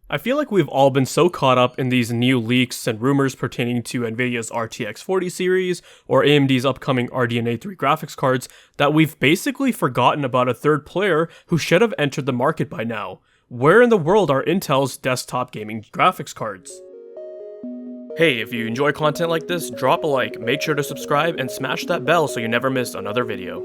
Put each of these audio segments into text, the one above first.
I feel like we've all been so caught up in these new leaks and rumors pertaining to Nvidia's RTX 40 series or AMD's upcoming RDNA 3 graphics cards that we've basically forgotten about a third player who should have entered the market by now. Where in the world are Intel's desktop gaming graphics cards? Hey, if you enjoy content like this, drop a like, make sure to subscribe, and smash that bell so you never miss another video.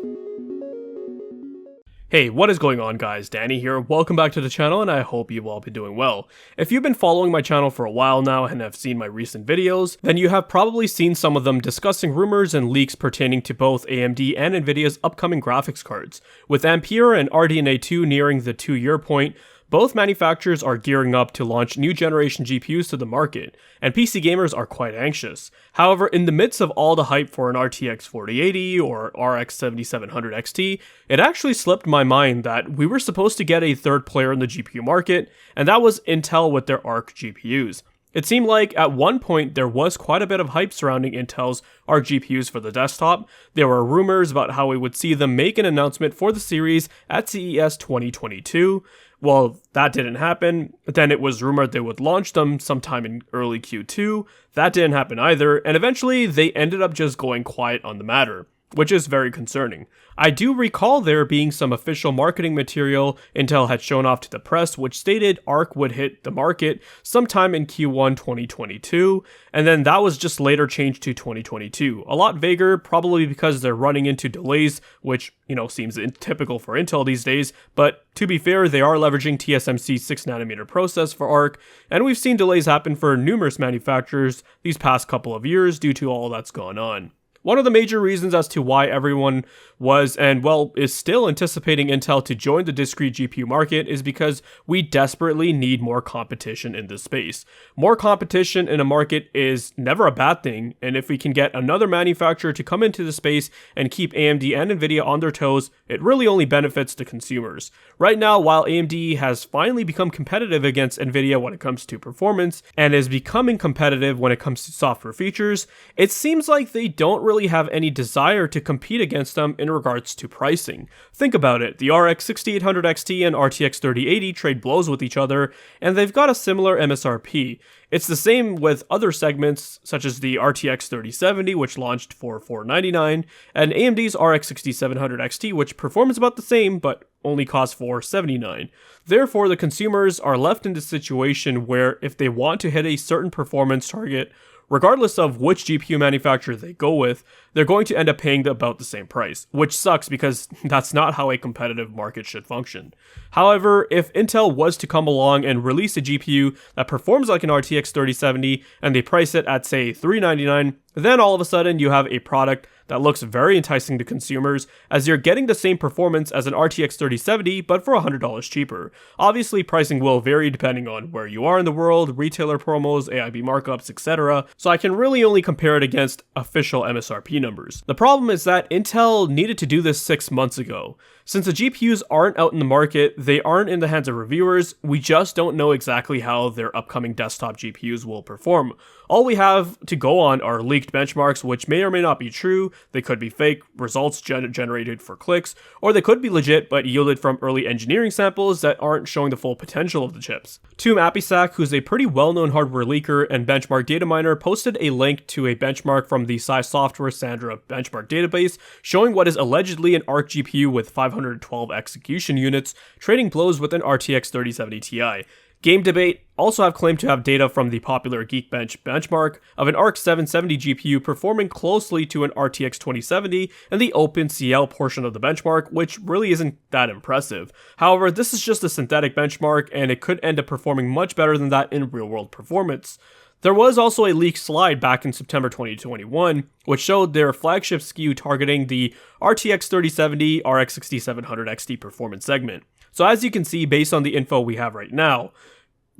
Hey, what is going on guys? Danny here, welcome back to the channel and I hope you've all been doing well. If you've been following my channel for a while now and have seen my recent videos, then you have probably seen some of them discussing rumors and leaks pertaining to both AMD and Nvidia's upcoming graphics cards. With Ampere and RDNA 2 nearing the 2-year point, both manufacturers are gearing up to launch new generation GPUs to the market, and PC gamers are quite anxious. However, in the midst of all the hype for an RTX 4080 or RX 7700 XT, it actually slipped my mind that we were supposed to get a third player in the GPU market, and that was Intel with their Arc GPUs. It seemed like at one point there was quite a bit of hype surrounding Intel's Arc GPUs for the desktop. There were rumors about how we would see them make an announcement for the series at CES 2022. Well, that didn't happen. Then it was rumored they would launch them sometime in early Q2. That didn't happen either, and eventually they ended up just going quiet on the matter, which is very concerning. I do recall there being some official marketing material Intel had shown off to the press which stated Arc would hit the market sometime in Q1 2022, and then that was just later changed to 2022. A lot vaguer, probably because they're running into delays, which, seems typical for Intel these days, but to be fair, they are leveraging TSMC's 6nm process for Arc, and we've seen delays happen for numerous manufacturers these past couple of years due to all that's gone on. One of the major reasons as to why everyone was and is still anticipating Intel to join the discrete GPU market is because we desperately need more competition in this space. More competition in a market is never a bad thing, and if we can get another manufacturer to come into the space and keep AMD and Nvidia on their toes, it really only benefits the consumers. Right now, while AMD has finally become competitive against Nvidia when it comes to performance and is becoming competitive when it comes to software features, it seems like they don't really have any desire to compete against them in regards to pricing. Think about it, the RX 6800 XT and RTX 3080 trade blows with each other, and they've got a similar MSRP. It's the same with other segments, such as the RTX 3070, which launched for $499, and AMD's RX 6700 XT, which performs about the same, but only costs $479. Therefore, the consumers are left in the situation where if they want to hit a certain performance target, regardless of which GPU manufacturer they go with, they're going to end up paying about the same price, which sucks because that's not how a competitive market should function. However, if Intel was to come along and release a GPU that performs like an RTX 3070 and they price it at say $399, then all of a sudden you have a product that looks very enticing to consumers as you're getting the same performance as an RTX 3070 but for $100 cheaper. Obviously pricing will vary depending on where you are in the world, retailer promos, AIB markups, etc. So I can really only compare it against official MSRP numbers. The problem is that Intel needed to do this 6 months ago. Since the GPUs aren't out in the market, they aren't in the hands of reviewers, we just don't know exactly how their upcoming desktop GPUs will perform. All we have to go on are leaked benchmarks, which may or may not be true. They could be fake results generated for clicks, or they could be legit but yielded from early engineering samples that aren't showing the full potential of the chips. Tom Apisak, who's a pretty well-known hardware leaker and benchmark data miner, posted a link to a benchmark from the Sci Software Sandra benchmark database showing what is allegedly an Arc GPU with 512 execution units, trading blows with an RTX 3070 Ti. Game Debate also have claimed to have data from the popular Geekbench benchmark of an Arc 770 GPU performing closely to an RTX 2070 in the OpenCL portion of the benchmark, which really isn't that impressive. However, this is just a synthetic benchmark and it could end up performing much better than that in real-world performance. There was also a leaked slide back in September 2021, which showed their flagship SKU targeting the RTX 3070 RX 6700 XT performance segment. So as you can see, based on the info we have right now,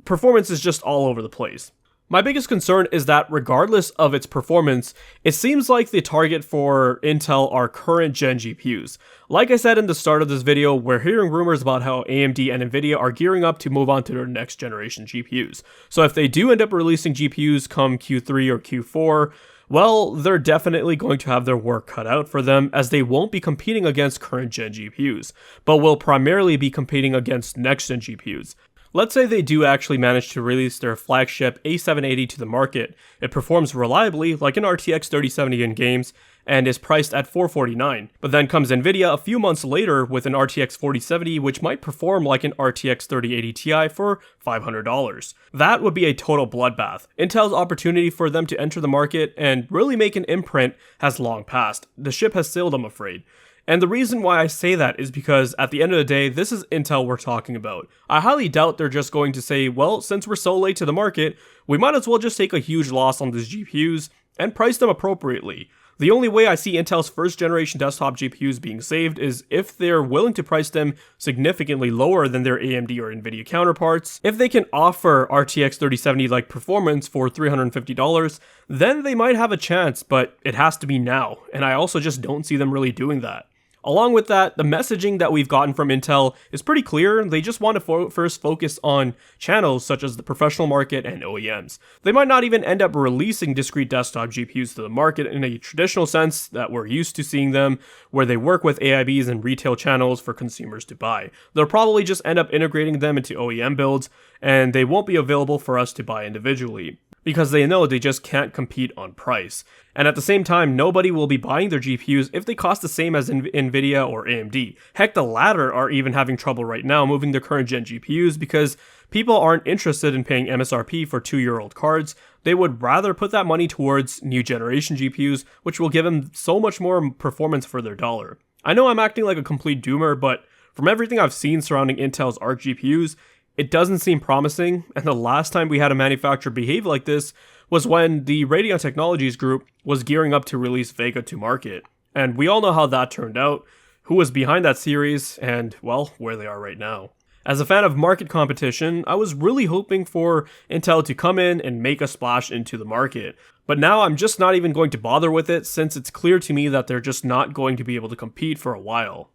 performance is just all over the place. My biggest concern is that regardless of its performance, it seems like the target for Intel are current gen GPUs. Like I said in the start of this video, we're hearing rumors about how AMD and Nvidia are gearing up to move on to their next generation GPUs. So if they do end up releasing GPUs come Q3 or Q4, well, they're definitely going to have their work cut out for them as they won't be competing against current gen GPUs, but will primarily be competing against next gen GPUs. Let's say they do actually manage to release their flagship A780 to the market. It performs reliably like an RTX 3070 in games and is priced at $449. But then comes Nvidia a few months later with an RTX 4070 which might perform like an RTX 3080 Ti for $500. That would be a total bloodbath. Intel's opportunity for them to enter the market and really make an imprint has long passed. The ship has sailed, I'm afraid. And the reason why I say that is because at the end of the day, this is Intel we're talking about. I highly doubt they're just going to say, well, since we're so late to the market, we might as well just take a huge loss on these GPUs and price them appropriately. The only way I see Intel's first generation desktop GPUs being saved is if they're willing to price them significantly lower than their AMD or Nvidia counterparts. If they can offer RTX 3070 like performance for $350, then they might have a chance, but it has to be now, and I also just don't see them really doing that. Along with that, the messaging that we've gotten from Intel is pretty clear. They just want to first focus on channels such as the professional market and OEMs. They might not even end up releasing discrete desktop GPUs to the market in a traditional sense that we're used to seeing them, where they work with AIBs and retail channels for consumers to buy. They'll probably just end up integrating them into OEM builds, and they won't be available for us to buy individually, because they know they just can't compete on price. And at the same time, nobody will be buying their GPUs if they cost the same as Nvidia or AMD. Heck, the latter are even having trouble right now moving their current gen GPUs because people aren't interested in paying MSRP for 2-year-old cards. They would rather put that money towards new generation GPUs, which will give them so much more performance for their dollar. I know I'm acting like a complete doomer, but from everything I've seen surrounding Intel's ARC GPUs, it doesn't seem promising, and the last time we had a manufacturer behave like this was when the Radeon Technologies group was gearing up to release Vega to market. And we all know how that turned out, who was behind that series, and, well, where they are right now. As a fan of market competition, I was really hoping for Intel to come in and make a splash into the market. But now I'm just not even going to bother with it since it's clear to me that they're just not going to be able to compete for a while.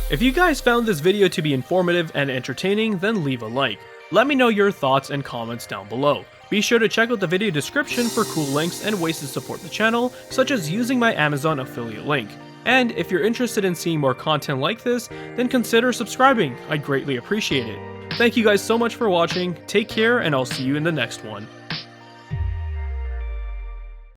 If you guys found this video to be informative and entertaining, then leave a like. Let me know your thoughts and comments down below. Be sure to check out the video description for cool links and ways to support the channel, such as using my Amazon affiliate link. And if you're interested in seeing more content like this, then consider subscribing. I'd greatly appreciate it. Thank you guys so much for watching, take care, and I'll see you in the next one.